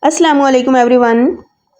अस्सलामुअलैकुम एवरीवन।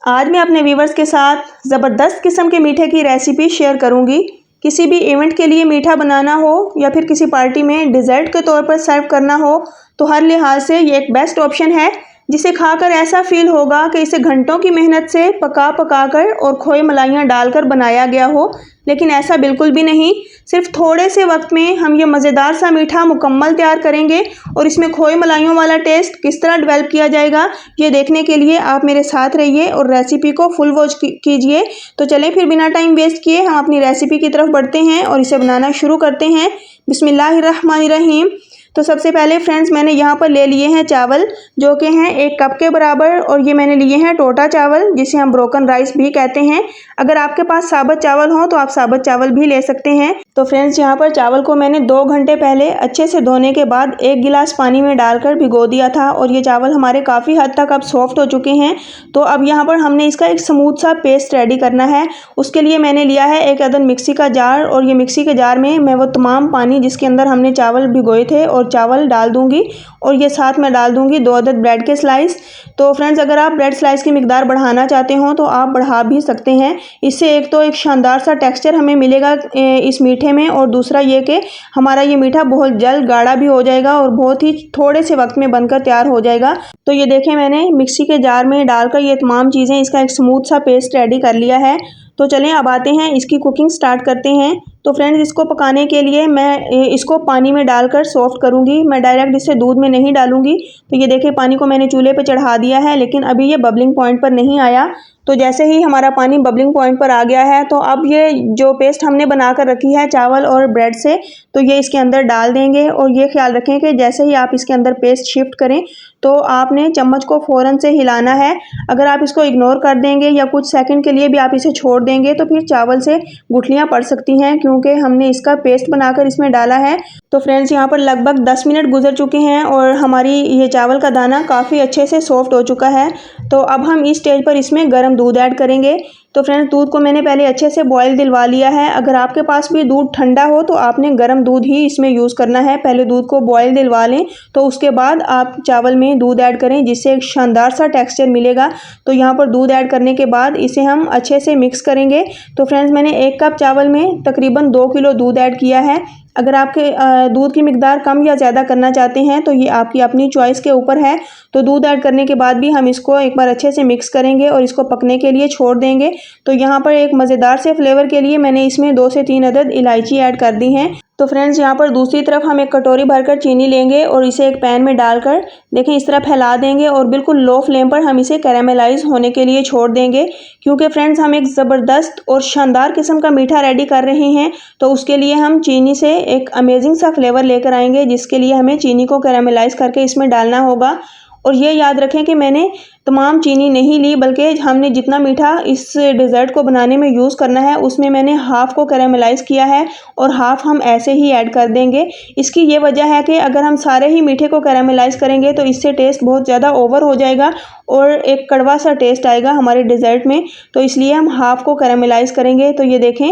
आज मैं अपने व्यूवर्स के साथ ज़बरदस्त किस्म के मीठे की रेसिपी शेयर करूंगी। किसी भी इवेंट के लिए मीठा बनाना हो या फिर किसी पार्टी में डिज़र्ट के तौर पर सर्व करना हो तो हर लिहाज से ये एक बेस्ट ऑप्शन है, जिसे खाकर ऐसा फील होगा कि इसे घंटों की मेहनत से पका कर और खोए मलाइयाँ डालकर बनाया गया हो। लेकिन ऐसा बिल्कुल भी नहीं, सिर्फ थोड़े से वक्त में हम ये मज़ेदार सा मीठा मुकम्मल तैयार करेंगे और इसमें खोए मलाइयों वाला टेस्ट किस तरह डेवलप किया जाएगा ये देखने के लिए आप मेरे साथ रहिए और रेसिपी को फुल वॉच कीजिए। तो चलें फिर बिना टाइम वेस्ट किए हम अपनी रेसिपी की तरफ बढ़ते हैं और इसे बनाना शुरू करते हैं। बिस्मिल्लाहिर्रहमानिर्रहीम। तो सबसे पहले फ्रेंड्स मैंने यहाँ पर ले लिए हैं चावल, जो कि हैं 1 कप के बराबर, और ये मैंने लिए हैं टोटा चावल जिसे हम ब्रोकन राइस भी कहते हैं। अगर आपके पास साबुत चावल हो तो आप साबुत चावल भी ले सकते हैं। तो फ्रेंड्स यहाँ पर चावल को मैंने 2 घंटे पहले अच्छे से धोने के बाद 1 गिलास पानी में डालकर भिगो दिया था और ये चावल हमारे काफ़ी हद तक अब सॉफ्ट हो चुके हैं। तो अब यहाँ पर हमने इसका एक स्मूथ सा पेस्ट रेडी करना है। उसके लिए मैंने लिया है एक अदद मिक्सी का जार, और ये मिक्सी के जार में मैं वो तमाम पानी जिसके अंदर हमने चावल भिगोए थे और चावल डाल दूंगी, और ये साथ में डाल दूंगी 2 अदद ब्रेड के स्लाइस। तो फ्रेंड्स अगर आप ब्रेड स्लाइस की मिकदार बढ़ाना चाहते हो तो आप बढ़ा भी सकते हैं। इससे एक तो एक शानदार सा टेक्सचर हमें मिलेगा इस मीठे में, और दूसरा ये कि हमारा ये मीठा बहुत जल्द गाढ़ा भी हो जाएगा और बहुत ही थोड़े से वक्त में बनकर तैयार हो जाएगा। तो ये देखें मैंने मिक्सी के जार में डालकर ये तमाम चीज़ें इसका एक स्मूथ सा पेस्ट रेडी कर लिया है। तो चलें अब आते हैं इसकी कुकिंग स्टार्ट करते हैं। तो फ्रेंड्स इसको पकाने के लिए मैं इसको पानी में डालकर सॉफ्ट करूंगी, मैं डायरेक्ट इसे दूध में नहीं डालूंगी। तो ये देखिए पानी को मैंने चूल्हे पे चढ़ा दिया है, लेकिन अभी ये बबलिंग पॉइंट पर नहीं आया। तो जैसे ही हमारा पानी बबलिंग पॉइंट पर आ गया है तो अब ये जो पेस्ट हमने बना कर रखी है चावल और ब्रेड से, तो ये इसके अंदर डाल देंगे। और ये ख्याल रखें कि जैसे ही आप इसके अंदर पेस्ट शिफ्ट करें तो आपने चम्मच को फ़ौरन से हिलाना है। अगर आप इसको इग्नोर कर देंगे या कुछ सेकंड के लिए भी आप इसे छोड़ देंगे तो फिर चावल से गुठलियाँ पड़ सकती हैं, क्योंकि हमने इसका पेस्ट बनाकर इसमें डाला है। तो फ्रेंड्स यहाँ पर लगभग 10 मिनट गुजर चुके हैं और हमारी ये चावल का दाना काफ़ी अच्छे से सॉफ्ट हो चुका है। तो अब हम इस स्टेज पर इसमें गर्म दूध ऐड करेंगे। तो फ्रेंड्स दूध को मैंने पहले अच्छे से बॉईल दिलवा लिया है। अगर आपके पास भी दूध ठंडा हो तो आपने गर्म दूध ही इसमें यूज़ करना है। पहले दूध को बॉईल दिलवा लें, तो उसके बाद आप चावल में दूध ऐड करें, जिससे एक शानदार सा टेक्सचर मिलेगा। तो यहाँ पर दूध ऐड करने के बाद इसे हम अच्छे से मिक्स करेंगे। तो फ्रेंड्स मैंने 1 कप चावल में तकरीबन 2 किलो दूध ऐड किया है। अगर आपके दूध की मिकदार कम या ज़्यादा करना चाहते हैं तो ये आपकी अपनी चॉइस के ऊपर है। तो दूध ऐड करने के बाद भी हम इसको एक बार अच्छे से मिक्स करेंगे और इसको पकने के लिए छोड़ देंगे। तो यहाँ पर एक मज़ेदार से फ्लेवर के लिए मैंने इसमें 2 से 3 अदद इलायची ऐड कर दी हैं। तो फ्रेंड्स यहाँ पर दूसरी तरफ हम एक कटोरी भरकर चीनी लेंगे और इसे एक पैन में डालकर देखें इस तरह फैला देंगे और बिल्कुल लो फ्लेम पर हम इसे कैरामेलाइज होने के लिए छोड़ देंगे, क्योंकि फ्रेंड्स हम एक ज़बरदस्त और शानदार किस्म का मीठा रेडी कर रहे हैं। तो उसके लिए हम चीनी से एक अमेजिंग सा फ्लेवर लेकर आएंगे, जिसके लिए हमें चीनी को कैरामेलाइज करके इसमें डालना होगा। और ये याद रखें कि मैंने तमाम चीनी नहीं ली, बल्कि हमने जितना मीठा इस डिज़र्ट को बनाने में यूज़ करना है उसमें मैंने हाफ़ को कैरामेलाइज़ किया है और हाफ़ हम ऐसे ही ऐड कर देंगे। इसकी ये वजह है कि अगर हम सारे ही मीठे को कैरामेलाइज़ करेंगे तो इससे टेस्ट बहुत ज़्यादा ओवर हो जाएगा और एक कड़वा सा टेस्ट आएगा हमारे डिज़र्ट में। तो इसलिए हम हाफ़ को कैरामेलाइज़ करेंगे। तो ये देखें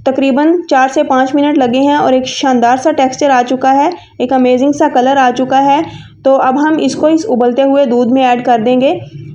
तकरीबन 4 से 5 मिनट लगे हैं और एक शानदार सा टेक्सचर आ चुका है, एक अमेजिंग सा कलर आ चुका है। तो अब हम इसको इस उबलते हुए दूध में ऐड कर देंगे।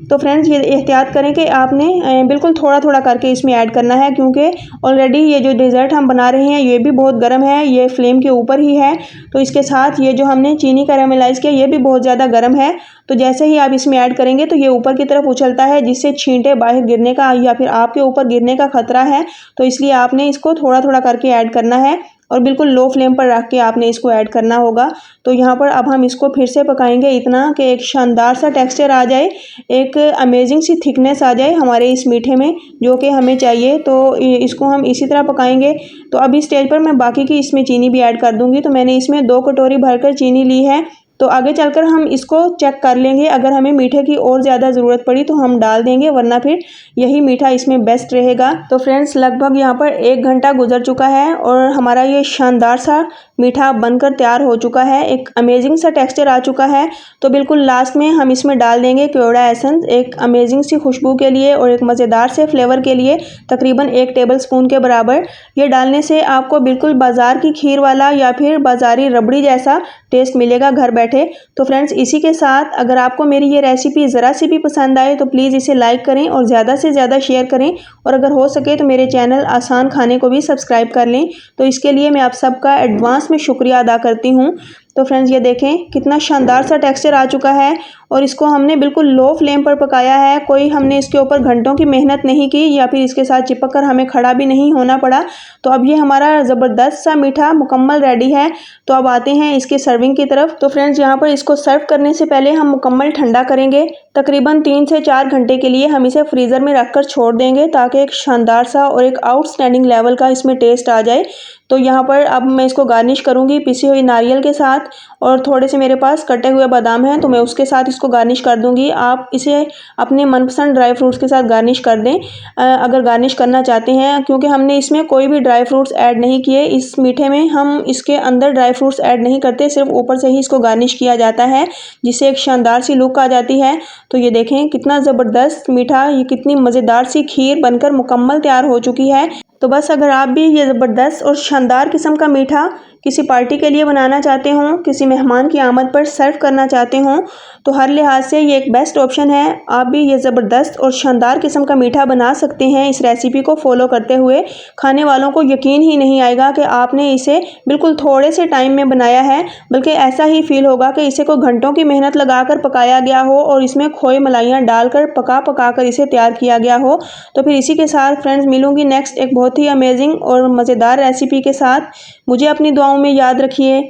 तो फ्रेंड्स ये एहतियात करें कि आपने बिल्कुल थोड़ा थोड़ा करके इसमें ऐड करना है, क्योंकि ऑलरेडी ये जो डेज़र्ट हम बना रहे हैं ये भी बहुत गर्म है, ये फ्लेम के ऊपर ही है। तो इसके साथ ये जो हमने चीनी कैरामेलाइज़ किया ये भी बहुत ज़्यादा गर्म है। तो जैसे ही आप इसमें ऐड करेंगे तो ये ऊपर की तरफ उछलता है, जिससे छींटे बाहर गिरने का या फिर आपके ऊपर गिरने का ख़तरा है। तो इसलिए आपने इसको थोड़ा थोड़ा करके ऐड करना है और बिल्कुल लो फ्लेम पर रख के आपने इसको ऐड करना होगा। तो यहाँ पर अब हम इसको फिर से पकाएंगे इतना कि एक शानदार सा टेक्सचर आ जाए, एक अमेजिंग सी थिकनेस आ जाए हमारे इस मीठे में, जो कि हमें चाहिए। तो इसको हम इसी तरह पकाएंगे। तो अब इस स्टेज पर मैं बाकी की इसमें चीनी भी ऐड कर दूँगी। तो मैंने इसमें 2 कटोरी भरकर चीनी ली है। तो आगे चलकर हम इसको चेक कर लेंगे, अगर हमें मीठे की और ज़्यादा ज़रूरत पड़ी तो हम डाल देंगे, वरना फिर यही मीठा इसमें बेस्ट रहेगा। तो फ्रेंड्स लगभग यहाँ पर 1 घंटा गुजर चुका है और हमारा ये शानदार सा मीठा बनकर तैयार हो चुका है, एक अमेजिंग सा टेक्सचर आ चुका है। तो बिल्कुल लास्ट में हम इसमें डाल देंगे केवड़ा एसेंस, एक अमेजिंग सी खुशबू के लिए और एक मज़ेदार से फ्लेवर के लिए तकरीबन 1 टेबल स्पून के बराबर। ये डालने से आपको बिल्कुल बाज़ार की खीर वाला या फिर बाज़ारी रबड़ी जैसा टेस्ट मिलेगा घर बैठे बैठे। तो फ्रेंड्स इसी के साथ अगर आपको मेरी ये रेसिपी ज़रा सी भी पसंद आए तो प्लीज़ इसे लाइक करें और ज़्यादा से ज़्यादा शेयर करें, और अगर हो सके तो मेरे चैनल आसान खाने को भी सब्सक्राइब कर लें। तो इसके लिए मैं आप सबका एडवांस में शुक्रिया अदा करती हूँ। तो फ्रेंड्स ये देखें कितना शानदार सा टेक्सचर आ चुका है, और इसको हमने बिल्कुल लो फ्लेम पर पकाया है। कोई हमने इसके ऊपर घंटों की मेहनत नहीं की या फिर इसके साथ चिपक कर हमें खड़ा भी नहीं होना पड़ा। तो अब ये हमारा ज़बरदस्त सा मीठा मुकम्मल रेडी है। तो अब आते हैं इसके सर्विंग की तरफ। तो फ्रेंड्स यहाँ पर इसको सर्व करने से पहले हम मुकम्मल ठंडा करेंगे। तकरीबन 3 से 4 घंटे के लिए हम इसे फ्रीज़र में रख कर छोड़ देंगे ताकि एक शानदार सा और एक आउटस्टैंडिंग लेवल का इसमें टेस्ट आ जाए। तो यहाँ पर अब मैं इसको गार्निश करूँगी पिसी हुई नारियल के साथ, और थोड़े से मेरे पास कटे हुए बादाम हैं तो मैं उसके साथ इसको गार्निश कर दूँगी। आप इसे अपने मनपसंद ड्राई फ्रूट्स के साथ गार्निश कर दें अगर गार्निश करना चाहते हैं, क्योंकि हमने इसमें कोई भी ड्राई फ्रूट्स ऐड नहीं किए। इस मीठे में हम इसके अंदर ड्राई फ्रूट्स ऐड नहीं करते, सिर्फ ऊपर से ही इसको गार्निश किया जाता है जिससे एक शानदार सी लुक आ जाती है। तो ये देखें कितना ज़बरदस्त मीठा, ये कितनी मज़ेदार सी खीर बनकर मुकम्मल तैयार हो चुकी है। तो बस अगर आप भी ये ज़बरदस्त और शानदार किस्म का मीठा किसी पार्टी के लिए बनाना चाहते हों, किसी मेहमान की आमद पर सर्व करना चाहते हों, तो हर लिहाज से ये एक बेस्ट ऑप्शन है। आप भी ये ज़बरदस्त और शानदार किस्म का मीठा बना सकते हैं इस रेसिपी को फॉलो करते हुए। खाने वालों को यकीन ही नहीं आएगा कि आपने इसे बिल्कुल थोड़े से टाइम में बनाया है, बल्कि ऐसा ही फील होगा कि इसे कोई घंटों की मेहनत लगाकर पकाया गया हो और इसमें खोए मलाइयाँ डालकर पका कर इसे तैयार किया गया हो। तो फिर इसी के साथ फ्रेंड्स मिलूंगी नेक्स्ट एक बहुत ही अमेजिंग और मज़ेदार रेसिपी के साथ। मुझे अपनी दुआओं में याद रखिए।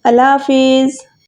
अल्लाह हाफिज़।